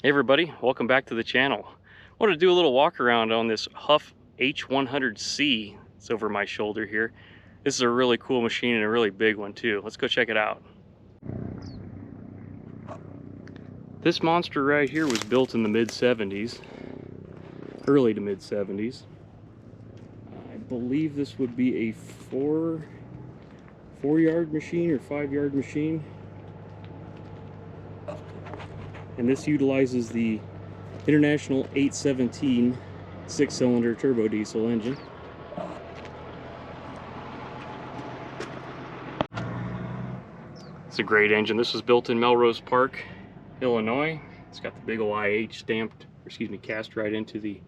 Hey everybody, welcome back to the channel. I want to do a little walk around on this HOUGH H100C. It's over my shoulder here. This is a really cool machine and a really big one too. Let's go check it out. This monster right here was built in the mid-70s, early to mid-70s. I believe this would be a four-yard machine or 5-yard machine. And this utilizes the International 817 6-cylinder turbo diesel engine. It's a great engine. This was built in Melrose Park, Illinois. It's got the big old IH stamped, cast right into the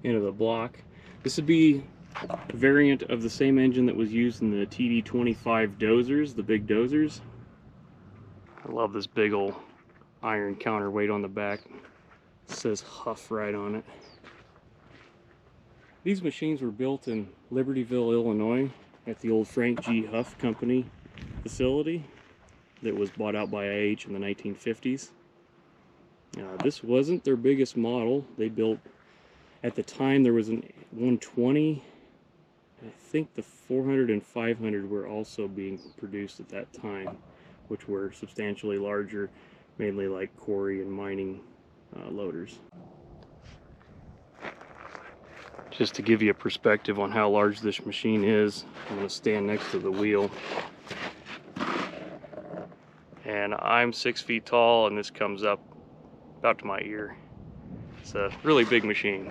end of the block. This would be a variant of the same engine that was used in the TD25 dozers, the big dozers. I love this big old iron counterweight on the back. It says HOUGH right on it. These machines were built in Libertyville, Illinois at the old Frank G. Hough Company facility that was bought out by IH in the 1950s. This wasn't their biggest model. They built, at the time there was an 120. I think the 400 and 500 were also being produced at that time, which were substantially larger, mainly like quarry and mining loaders. Just to give you a perspective on how large this machine is, I'm going to stand next to the wheel. And I'm 6 feet tall, and this comes up about to my ear. It's a really big machine.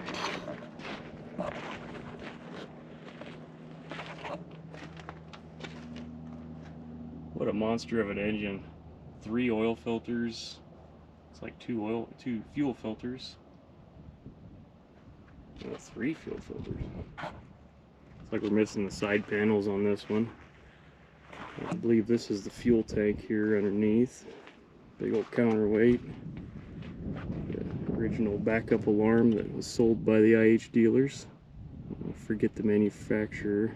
What a monster of an engine. 3 oil filters. It's like 2 fuel filters. 3 fuel filters. It's like we're missing the side panels on this one. I believe this is the fuel tank here underneath. Big old counterweight. The original backup alarm that was sold by the IH dealers. I forget the manufacturer.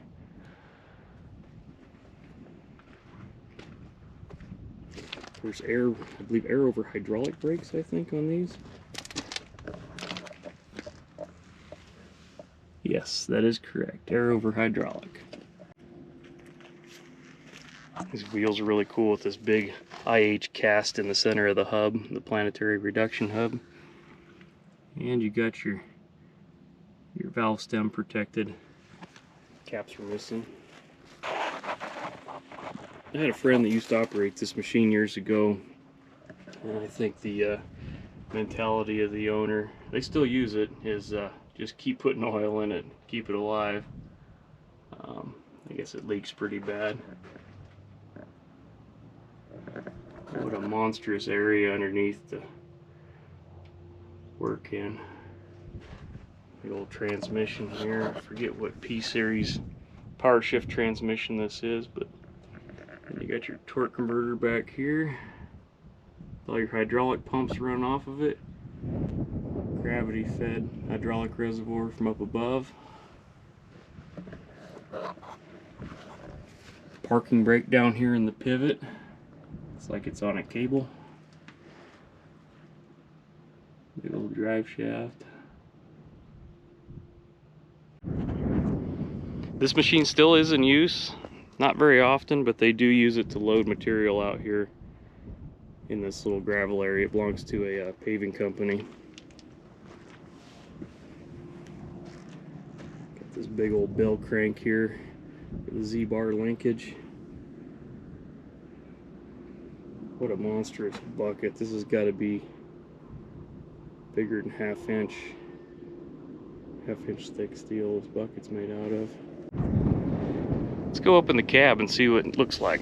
There's air, I believe air over hydraulic brakes, I think, on these. Yes, that is correct. Air over hydraulic. These wheels are really cool with this big IH cast in the center of the hub, the planetary reduction hub. And you got your valve stem protected. Caps are missing. I had a friend that used to operate this machine years ago, and I think the mentality of the owner, they still use it, is just keep putting oil in it, keep it alive. I guess it leaks pretty bad. What a monstrous area underneath to work in. The old transmission here, I forget what P-series power shift transmission this is, but you got your torque converter back here. All your hydraulic pumps run off of it. Gravity fed hydraulic reservoir from up above. Parking brake down here in the pivot. It's like it's on a cable. Big old drive shaft. This machine still is in use. Not very often, but they do use it to load material out here in this little gravel area. It belongs to a paving company. Got this big old bell crank here for the Z-bar linkage. What a monstrous bucket. This has got to be bigger than half-inch thick steel this bucket's made out of. Let's go up in the cab and see what it looks like.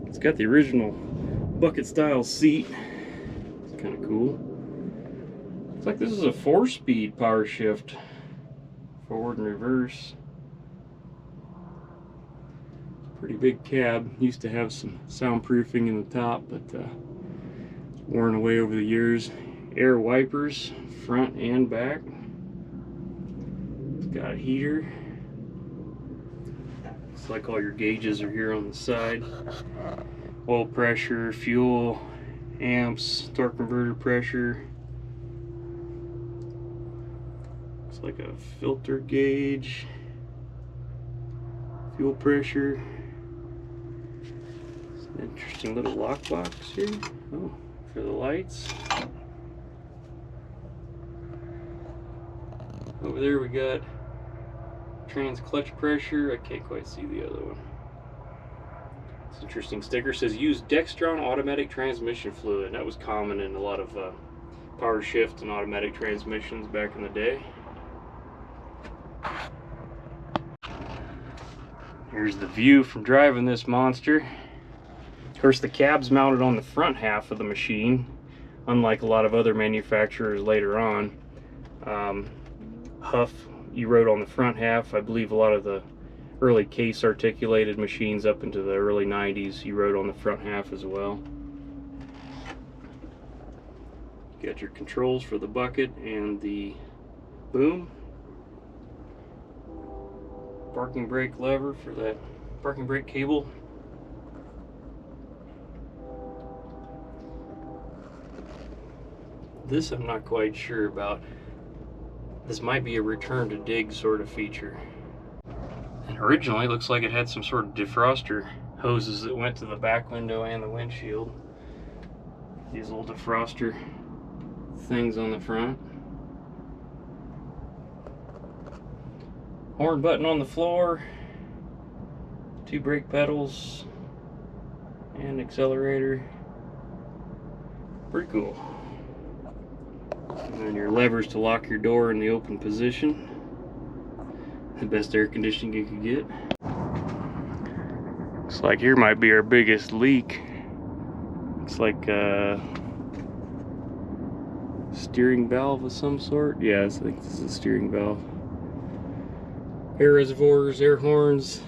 It's got the original bucket style seat. It's kind of cool. Looks like this is a 4-speed power shift, forward and reverse. Pretty big cab. Used to have some soundproofing in the top, but it's worn away over the years. Air wipers, front and back. It's got a heater. Looks like all your gauges are here on the side. Oil pressure, fuel, amps, torque converter pressure. Looks like a filter gauge, fuel pressure. It's an interesting little lockbox here. Oh, for the lights. Over there we got trans clutch pressure. I can't quite see the other one. It's an interesting sticker. It says use Dextron automatic transmission fluid. That was common in a lot of power shift and automatic transmissions back in the day. Here's the view from driving this monster. Of course, the cab's mounted on the front half of the machine, unlike a lot of other manufacturers later on. Huff, you rode on the front half. I believe a lot of the early case articulated machines up into the early 90s, you rode on the front half as well. You got your controls for the bucket and the boom. Parking brake lever for that parking brake cable. This I'm not quite sure about. This might be a return to dig sort of feature. And originally it looks like it had some sort of defroster hoses that went to the back window and the windshield. These little defroster things on the front. Horn button on the floor. 2 brake pedals and accelerator. Pretty cool. And then your levers to lock your door in the open position. The best air conditioning you could get. Looks like here might be our biggest leak. Looks like a steering valve of some sort. Yeah, I think this is a steering valve. Air reservoirs, air horns.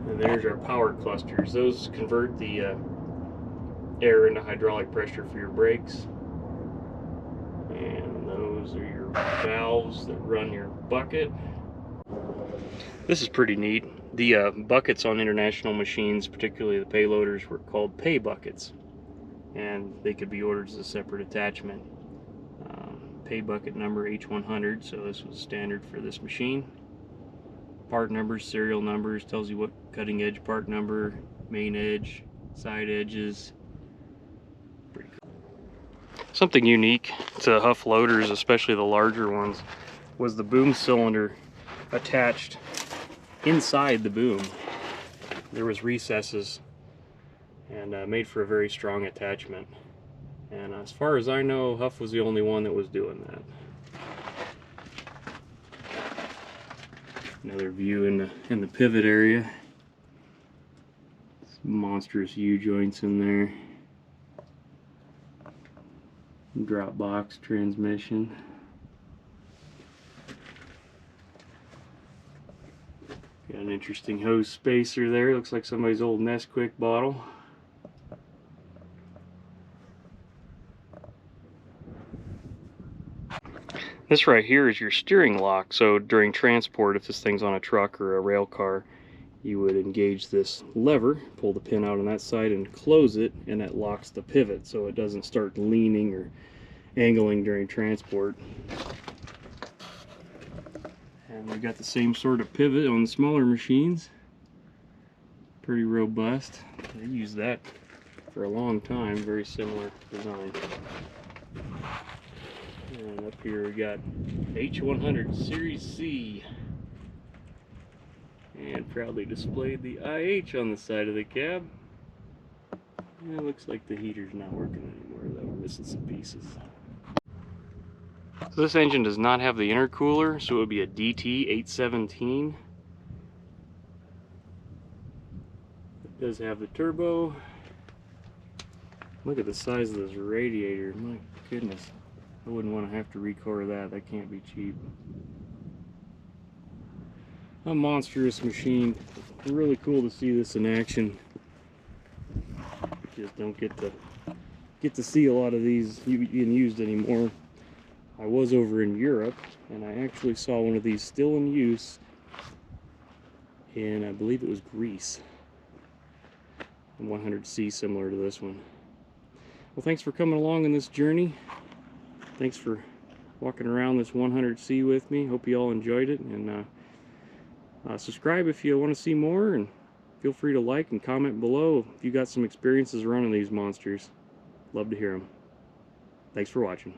And there's our power clusters. Those convert the air into hydraulic pressure for your brakes. And those are your valves that run your bucket. This is pretty neat. The buckets on International machines, particularly the payloaders, were called pay buckets. And they could be ordered as a separate attachment. Pay bucket number H100, so this was standard for this machine. Part numbers, serial numbers, tells you what cutting edge part number, main edge, side edges. Pretty cool. Something unique to Huff loaders, especially the larger ones, was the boom cylinder attached inside the boom. There was recesses and made for a very strong attachment. And as far as I know, Huff was the only one that was doing that. Another view in the pivot area. Some monstrous U-joints in there. Drop box transmission. Got an interesting hose spacer there. Looks like somebody's old Nesquik bottle. This right here is your steering lock. So during transport, if this thing's on a truck or a rail car, you would engage this lever, pull the pin out on that side and close it, and that locks the pivot so it doesn't start leaning or angling during transport. And we've got the same sort of pivot on the smaller machines. Pretty robust. I used that for a long time, very similar design. And up here we got H100 Series C. And proudly displayed the IH on the side of the cab. And it looks like the heater's not working anymore though, we're missing some pieces. So this engine does not have the intercooler, so it would be a DT817. It does have the turbo. Look at the size of this radiator, my goodness. I wouldn't want to have to recore that, that can't be cheap. A monstrous machine. Really cool to see this in action. Just don't get to see a lot of these being used anymore. I was over in Europe, and I actually saw one of these still in use in, I believe it was Greece. A 100C similar to this one. Well, thanks for coming along on this journey. Thanks for walking around this 100C with me. Hope you all enjoyed it, and subscribe if you want to see more, and feel free to like and comment below if you got some experiences running these monsters. Love to hear them. Thanks for watching.